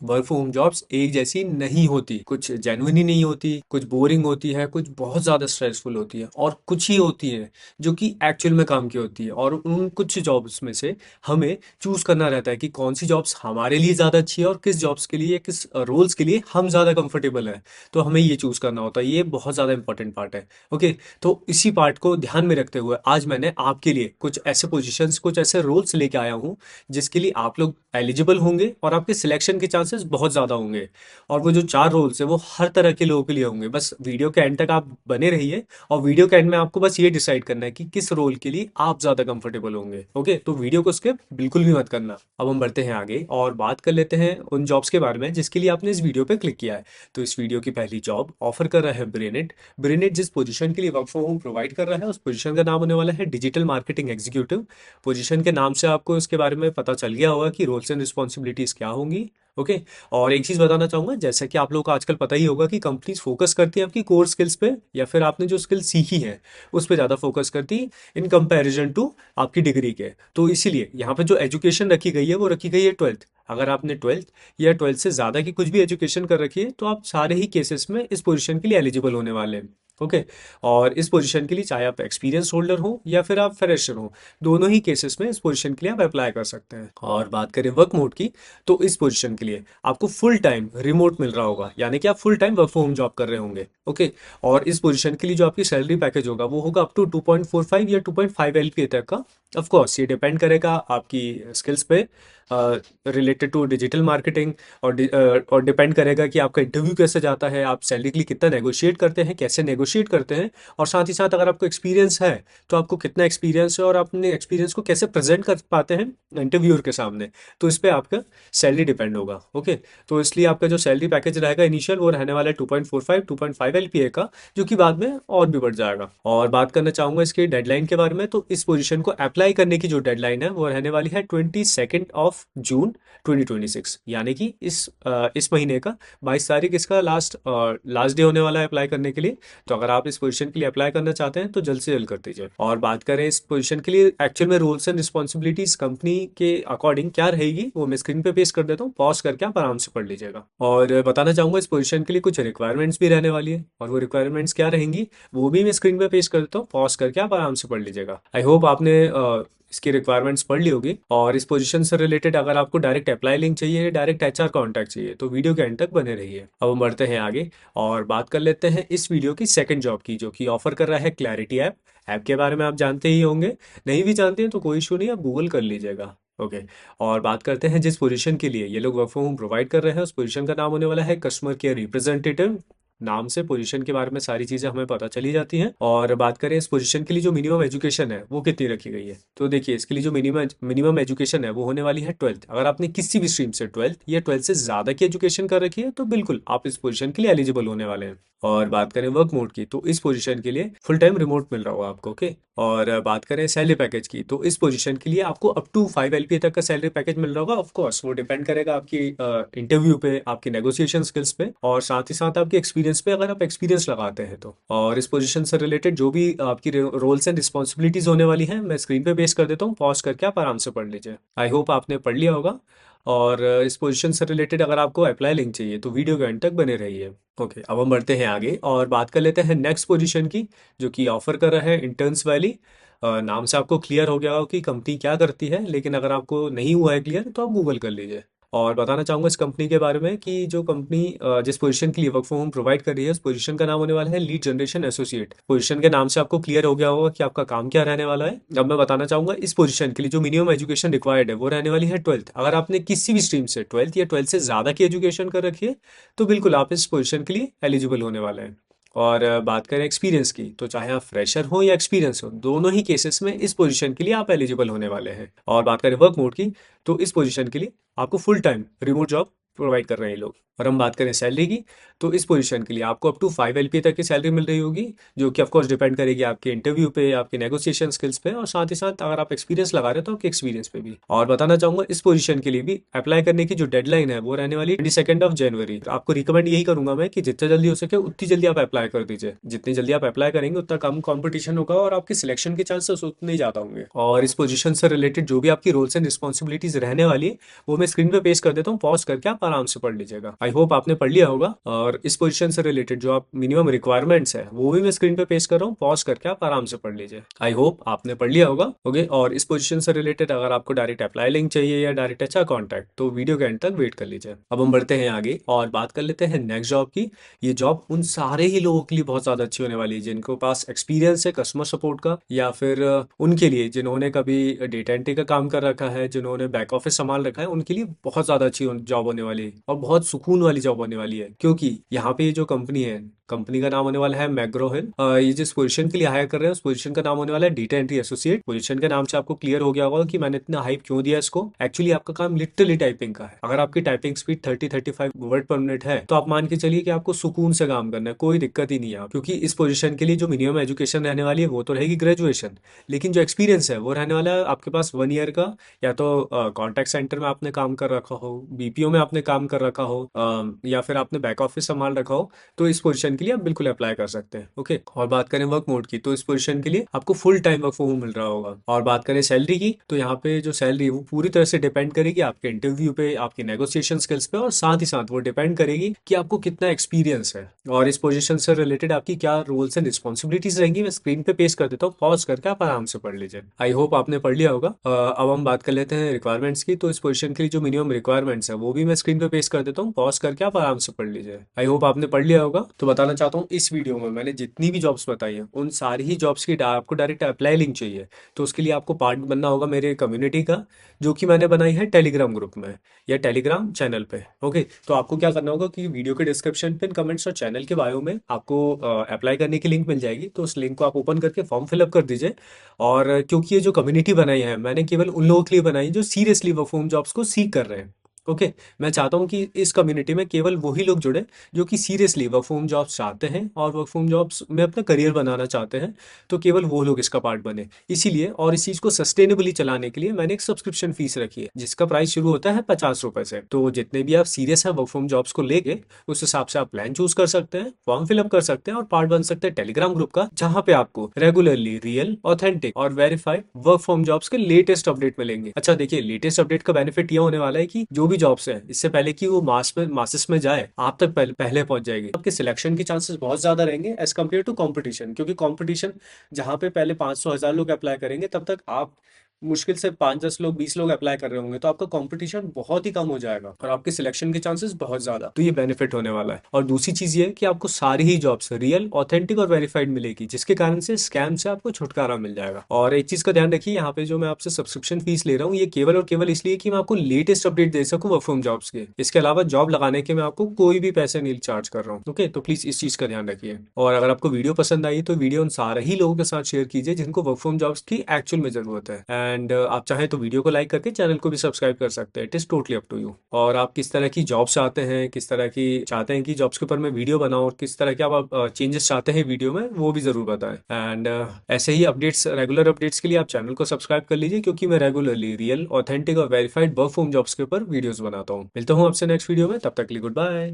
Work from home jobs एक जैसी नहीं होती। कुछ जेन्युइन ही नहीं होती, कुछ बोरिंग होती है, कुछ बहुत ज़्यादा स्ट्रेसफुल होती है, और कुछ ही होती है जो कि एक्चुअल में काम की होती है। और उन कुछ जॉब्स में से हमें चूज करना रहता है कि कौन सी जॉब्स हमारे लिए ज़्यादा अच्छी है और किस जॉब्स के लिए, किस रोल्स के लिए हम ज़्यादा कंफर्टेबल हैं। तो हमें ये चूज करना होता है, ये बहुत ज़्यादा इंपॉर्टेंट पार्ट है। ओके, तो इसी पार्ट को ध्यान में रखते हुए आज मैंने आपके लिए कुछ ऐसे पोजीशंस, कुछ ऐसे रोल्स लेके आया हूँ जिसके लिए आप लोग एलिजिबल होंगे और आपके सिलेक्शन के चांसेस बहुत ज़्यादा होंगे। और वो जो 4 रोल्स है वो हर तरह के लोगों के लिए होंगे। बस वीडियो के एंड तक आप बने रहिए, और वीडियो के एंड में आपको बस ये डिसाइड करना है कि किस रोल के लिए आप ज़्यादा कंफर्टेबल होंगे। ओके, तो वीडियो को स्किप बिल्कुल भी मत करना। अब हम बढ़ते हैं आगे और बात कर लेते हैं उन जॉब्स के बारे में जिसके लिए आपने इस वीडियो पे क्लिक किया है। तो इस वीडियो की पहली जॉब ऑफर कर रहा है ब्रेनेट। ब्रेनेट जिस पोजीशन के लिए वर्क फ्रॉम होम प्रोवाइड कर रहा है उस पोजीशन का नाम होने वाला है डिजिटल मार्केटिंग एग्जीक्यूटिव। पोजीशन के नाम से आपको इसके बारे में पता चल गया होगा कि रोल्स एंड रिस्पॉन्सिबिलिटीज क्या होंगी। ओके, और एक चीज बताना चाहूंगा, जैसा कि आप लोगों को आजकल पता ही होगा कि कंपनीज फोकस करती है आपकी कोर स्किल्स पे, या फिर आपने जो स्किल सीखी है उस पे ज्यादा फोकस करती है इन कंपैरिजन टू आपकी डिग्री के। तो इसीलिए यहाँ पे जो एजुकेशन रखी गई है वो रखी गई है 12th। अगर आपने 12th या 12th से ज़्यादा की कुछ भी एजुकेशन कर रखी है तो आप सारे ही केसेस में इस पोजीशन के लिए एलिजिबल होने वाले हैं। ओके, और इस पोजीशन के लिए चाहे आप एक्सपीरियंस होल्डर हो या फिर आप फ्रेशर हो, दोनों ही केसेस में इस पोजीशन के लिए आप अप्लाई कर सकते हैं। और बात करें वर्क मोड की, तो इस पोजीशन के लिए आपको फुल टाइम रिमोट मिल रहा होगा, यानी कि आप full time work from home job कर रहे होंगे। ओके, और इस पोजीशन के लिए जो आपकी सैलरी पैकेज होगा वो होगा अप टू 2.45 या 2.5 एलपीए तक का। ऑफ कोर्स ये डिपेंड करेगा आपकी स्किल्स पे, रिलेटेड टू डिजिटल मार्केटिंग, और डिपेंड करेगा कि आपका इंटरव्यू कैसे जाता है, आप सैलरी के लिए कितना नेगोशिएट करते हैं, कैसे नेगोशिएट करते हैं। और साथ ही साथ अगर आपको एक्सपीरियंस है तो आपको कितना एक्सपीरियंस है और अपने एक्सपीरियंस को कैसे प्रेजेंट कर पाते हैं इंटरव्यूअर के सामने, तो इस पे आपका सैलरी डिपेंड होगा। ओके, तो इसलिए आपका जो सैलरी पैकेज रहेगा इनिशियल वो रहने वाला है 2.45 एलपीए का, जो कि बाद में और भी बढ़ जाएगा। और बात करना चाहूंगा इसके डेडलाइन के बारे में, तो इस पोजीशन को अप्लाई करने की जो डेडलाइन है वो रहने वाली है 22 जून 2026, यानी कि इस महीने का 22 तारीख इसका लास्ट डे होने वाला है अप्लाई करने के लिए। तो अगर आप इस पोजीशन के लिए अप्लाई करना चाहते हैं तो जल्द से जल्द कर दीजिए। और बात करें इस पोजीशन के लिए एक्चुअल में रोल्स एंड रिस्पॉन्सिबिलिटीज कंपनी के अकॉर्डिंग क्या रहेगी, वो मैं स्क्रीन पे पेश कर देता हूँ, पॉज करके आप आराम से पढ़ लीजिएगा। और बताना चाहूंगा इस पोजीशन के लिए कुछ रिक्वायरमेंट्स भी रहने वाली है, और वो रिक्वायरमेंट्स क्या रहेंगी वो भी मैं स्क्रीन पे पेश करता हूँ, पॉज करके आप आराम से पढ़ लीजिएगा। आई होप आपने इसकी रिक्वायरमेंट्स पढ़ ली होगी। और इस पोजीशन से रिलेटेड अगर आपको डायरेक्ट अप्लाई लिंक चाहिए, डायरेक्ट एचआर कांटेक्ट चाहिए, तो वीडियो के एंड तक बने रहिए। अब हम बढ़ते हैं आगे और बात कर लेते हैं इस वीडियो की सेकंड जॉब की, जो कि ऑफर कर रहा है क्लैरिटी ऐप। ऐप के बारे में आप जानते ही होंगे, नहीं भी जानते हैं तो कोई इशू नहीं, आप गूगल कर लीजिएगा। ओके, और बात करते हैं जिस पोजीशन के लिए ये लोग वर्क फ्रॉम होम प्रोवाइड कर रहे हैं उस पोजीशन का नाम होने वाला है कस्टमर केयर रिप्रेजेंटेटिव। नाम से पोजीशन के बारे में सारी चीजें हमें पता चली जाती हैं। और बात करें इस पोजीशन के लिए जो मिनिमम एजुकेशन है वो कितनी रखी गई है, तो देखिए इसके लिए जो मिनिमम एजुकेशन है वो होने वाली है 12th। अगर आपने किसी भी स्ट्रीम से 12th या 12th से ज्यादा की एजुकेशन कर रखी है तो बिल्कुल आप इस पोजीशन के लिए एलिजिबल होने वाले हैं। और बात करें वर्क मोड की, तो इस पोजीशन के लिए फुल टाइम रिमोट मिल रहा होगा आपको। ओके, और बात करें सैलरी पैकेज की, तो इस पोजीशन के लिए आपको अप टू 5 एलपीए तक का सैलरी पैकेज मिल रहा होगा। ऑफ कोर्स वो डिपेंड करेगा आपकी इंटरव्यू पे, आपकी नेगोशिएशन स्किल्स पे, और साथ ही साथ आपके एक्सपीरियंस पे, अगर आप एक्सपीरियंस लगाते हैं तो। और इस पोजीशन से रिलेटेड जो भी आपकी रोल्स एंड रिस्पॉन्सिबिलिटीज होने वाली है मैं स्क्रीन पे बेस कर देता हूँ, पॉज करके आप आराम से पढ़ लीजिए। आई होप आपने पढ़ लिया होगा। और इस पोजीशन से रिलेटेड अगर आपको अप्लाई लिंक चाहिए तो वीडियो के एंड तक बने रहिए। ओके, अब हम बढ़ते हैं आगे और बात कर लेते हैं नेक्स्ट पोजीशन की, जो कि ऑफर कर रहा है इंटर्न्स वैली। नाम से आपको क्लियर हो गया हो कि कंपनी क्या करती है, लेकिन अगर आपको नहीं हुआ है क्लियर तो आप गूगल कर लीजिए। और बताना चाहूंगा इस कंपनी के बारे में कि जो कंपनी जिस पोजीशन के लिए वर्क फ्रॉम होम प्रोवाइड कर रही है उस पोजीशन का नाम होने वाला है लीड जनरेशन एसोसिएट। पोजीशन के नाम से आपको क्लियर हो गया होगा कि आपका काम क्या रहने वाला है। अब मैं बताना चाहूंगा इस पोजीशन के लिए जो मिनिमम एजुकेशन रिक्वायर्ड है वो रहने वाली है 12th। अगर आपने किसी भी स्ट्रीम से 12th या 12th से ज्यादा की एजुकेशन कर रखी है तो बिल्कुल आप इस पोजीशन के लिए एलिजिबल होने वाले हैं। और बात करें एक्सपीरियंस की, तो चाहे आप फ्रेशर हो या एक्सपीरियंस हो, दोनों ही केसेस में इस पोजीशन के लिए आप एलिजिबल होने वाले हैं। और बात करें वर्क मोड की, तो इस पोजीशन के लिए आपको full time remote job provide कर रहे हैं ये लोग। और हम बात करें सैलरी की, तो इस पोजीशन के लिए आपको अप टू 5 LPA तक की सैलरी मिल रही होगी, जो कि ऑफकोर्स डिपेंड करेगी आपके इंटरव्यू पे, आपके नेगोशिएशन स्किल्स पे, और साथ ही साथ अगर आप एक्सपीरियंस लगा रहे हो तो आपके एक्सपीरियंस पे भी। और बताना चाहूंगा इस पोजीशन के लिए भी अप्लाई करने की जो डेडलाइन है वो रहने वाली 22 जनवरी। आपको रिकमेंड यही करूंगा मैं कि जितना जल्दी हो सके उतनी जल्दी आप अप्लाई कर दीजिए। जितनी जल्दी आप अप्लाई करेंगे उतना कम कंपटीशन होगा और आपके सिलेक्शन के चांसेस उतने ही ज्यादा होंगे। और इस पोजीशन से रिलेटेड जो भी आपकी रोल्स एंड रिस्पॉन्सिबिलिटीज रहने वाली है वो मैं स्क्रीन पे पेश कर देता हूँ, पॉज करके आप आराम से पढ़ लीजिएगा। आई होप आपने पढ़ लिया होगा। और इस पोजीशन से रिलेटेड जो आप मिनिमम रिक्वायरमेंट्स है वो भी मैं स्क्रीन पे पेश कर रहा हूँ, पॉज करके आप आराम से पढ़ लीजिए। आई होप आपने पढ़ लिया होगा। ओके, और इस पोजीशन से रिलेटेड अगर आपको डायरेक्ट अप्लाई लिंक चाहिए या डायरेक्ट अच्छा कॉन्टैक्ट, तो वीडियो के एंड तक वेट कर लीजिए। अब हम बढ़ते हैं आगे और बात कर लेते हैं नेक्स्ट जॉब की। ये जॉब उन सारे ही लोगों के लिए बहुत ज्यादा अच्छी होने वाली है जिनके पास एक्सपीरियंस है कस्टमर सपोर्ट का, या फिर उनके लिए जिन्होंने कभी डेटा एंट्री का काम कर रखा है, जिन्होंने बैक ऑफिस संभाल रखा है, उनके लिए बहुत ज्यादा अच्छी जॉब होने वाली है और बहुत सुकून वाली जॉब होने वाली है। क्योंकि यहाँ पे ये जो कंपनी है, कंपनी का नाम होने वाला है मैग्रो हिल। ये जिस पोजीशन के लिए हायर कर रहे हैं उस पोजीशन का नाम होने वाला है डेटा एंट्री एसोसिएट। पोजीशन के नाम से आपको क्लियर हो गया होगा कि मैंने इतना हाइप क्यों दिया इसको। एक्चुअली आपका काम लिटरली टाइपिंग का है। अगर आपकी टाइपिंग स्पीड 30-35 वर्ड पर मिनट है तो आप मान के चलिए कि आपको सुकून से काम करना है, कोई दिक्कत ही नहीं है। क्योंकि इस पोजीशन के लिए जो मिनिमम एजुकेशन रहने वाली है वो तो रहेगी ग्रेजुएशन, लेकिन जो एक्सपीरियंस है वो रहने वाला है आपके पास 1 ईयर का। या तो कॉन्टैक्ट सेंटर में आपने काम कर रखा हो, बीपीओ में आपने काम कर रखा हो, या फिर आपने बैक ऑफिस संभाल रखा हो, तो इस पोजीशन के लिए आप बिल्कुल अप्लाई कर सकते हैं। ओके, और बात करें वर्क मोड की, तो इस पोजीशन के लिए आपको full time work from home मिल रहा होगा। और बात करें सैलरी की, तो यहाँ पे जो सैलरी है वो पूरी तरह से डिपेंड करेगी आपके इंटरव्यू पे, आपकी नेगोशिएशन स्किल्स पे, और साथ ही साथ वो डिपेंड करेगी कि आपको कितना एक्सपीरियंस है और इस पोजीशन से रिलेटेड आपकी क्या रोल्स एंड रिस्पॉन्सिबिलिटीज रहेंगी। मैं स्क्रीन पे पेश कर देता हूँ, पॉज करके आप आराम से पढ़ लीजिए। आई होप आपने पढ़ लिया होगा। अब हम बात कर लेते हैं रिक्वायरमेंट्स की। तो इस पोजीशन के लिए जो मिनिमम रिक्वायरमेंट्स है वो भी मैं स्क्रीन पे पेश कर देता हूँ, पॉज करके आप आराम से पढ़ लीजिए। आई होप आपने पढ़ लिया होगा। तो बताना चाहता हूँ इस वीडियो में मैंने जितनी भी जॉब्स बताई हैं उन सारी ही जॉब्स की आपको डायरेक्ट अप्लाई लिंक चाहिए। तो उसके लिए आपको पार्ट बनना होगा मेरे कम्युनिटी का, जो कि मैंने बनाई है टेलीग्राम ग्रुप में या टेलीग्राम चैनल पे। ओके, तो आपको क्या करना होगा कि वीडियो के डिस्क्रिप्शन पे, कमेंट्स और चैनल के बायो में आपको अप्लाई करने की लिंक मिल जाएगी। तो उस लिंक को आप ओपन करके फॉर्म फिलअप कर दीजिए। और क्योंकि ये जो कम्युनिटी बनाई है मैंने केवल उन लोगों के लिए बनाई जो सीरियसली वर्क फ्रॉम जॉब्स को सीख कर रहे हैं। ओके, मैं चाहता हूँ कि इस कम्युनिटी में केवल वही लोग जुड़े जो कि सीरियसली वर्क फ्रॉम जॉब्स चाहते हैं और वर्क फ्रॉम जॉब्स में अपना करियर बनाना चाहते हैं। तो केवल वो लोग इसका पार्ट बने। इसीलिए और इस चीज़ को सस्टेनेबली चलाने के लिए मैंने एक सब्सक्रिप्शन फीस रखी है जिसका प्राइस शुरू होता है 50 रुपए से। तो जितने भी आप सीरियस हैं वर्क फ्रॉम जॉब्स को लेके, उस हिसाब से आप प्लान चूज कर सकते हैं, फॉर्म फिलअप कर सकते हैं और पार्ट बन सकते हैं टेलीग्राम ग्रुप का, जहां पे आपको रेगुलरली रियल, ऑथेंटिक और वेरीफाइड वर्क फ्रॉम जॉब्स के लेटेस्ट अपडेट मिलेंगे। अच्छा देखिए, लेटेस्ट अपडेट का बेनिफिट ये होने वाला है कि जो भी जॉब्स है इससे पहले कि वो मासेस में जाए, आप तक पहले पहुंच जाएगी। आपके सिलेक्शन के चांसेस बहुत ज्यादा रहेंगे एज कम्पेयर टू कॉम्पिटिशन। क्योंकि कॉम्पिटिशन जहां पे पहले 500-1000 लोग अप्लाई करेंगे, तब तक आप मुश्किल से 5-10 लोग 20 लोग अप्लाई कर रहे होंगे, तो आपका कंपटीशन बहुत ही कम हो जाएगा और आपके सिलेक्शन के चांसेस बहुत ज्यादा। तो ये बेनिफिट होने वाला है। और दूसरी चीज ये है कि आपको सारी ही जॉब्स रियल, ऑथेंटिक और वेरीफाइड मिलेगी, जिसके कारण से स्कैम से आपको छुटकारा मिल जाएगा। और एक चीज का ध्यान रखिए, यहाँ पे जो मैं आपसे सब्सक्रिप्शन फीस ले रहा हूँ ये केवल और केवल इसलिए कि मैं आपको लेटेस्ट अपडेट दे सकूँ वर्क फ्रॉम जॉब्स के। इसके अलावा जॉब लगाने के मैं आपको कोई भी पैसे नहीं चार्ज कर रहा हूँ। ओके, तो प्लीज इस चीज का ध्यान रखिए। और अगर आपको वीडियो पसंद आई तो वीडियो उन सारे ही लोगों के साथ शेयर कीजिए जिनको वर्क फ्रॉम जॉब्स की एक्चुअल में जरूरत है। एंड आप चाहें तो वीडियो को लाइक करके चैनल को भी सब्सक्राइब कर सकते हैं। It is totally up to you. और आप किस तरह की जॉब्स चाहते हैं, किस तरह की चाहते हैं कि जॉब्स के ऊपर मैं वीडियो बनाऊं, और किस तरह के आप चेंजेस चाहते हैं वीडियो में, वो भी जरूर बताएं। एंड ऐसे ही अपडेट्स, रेगुलर अपडेट्स के लिए आप चैनल को सब्सक्राइब कर लीजिए, क्योंकि मैं रेगुलरली रियल, ऑथेंटिक और वेरीफाइड वर्क फ्रॉम जॉब्स के ऊपर वीडियोस बनाता हूँ। मिलता हूँ आपसे नेक्स्ट वीडियो में, तब तक के लिए गुड बाय।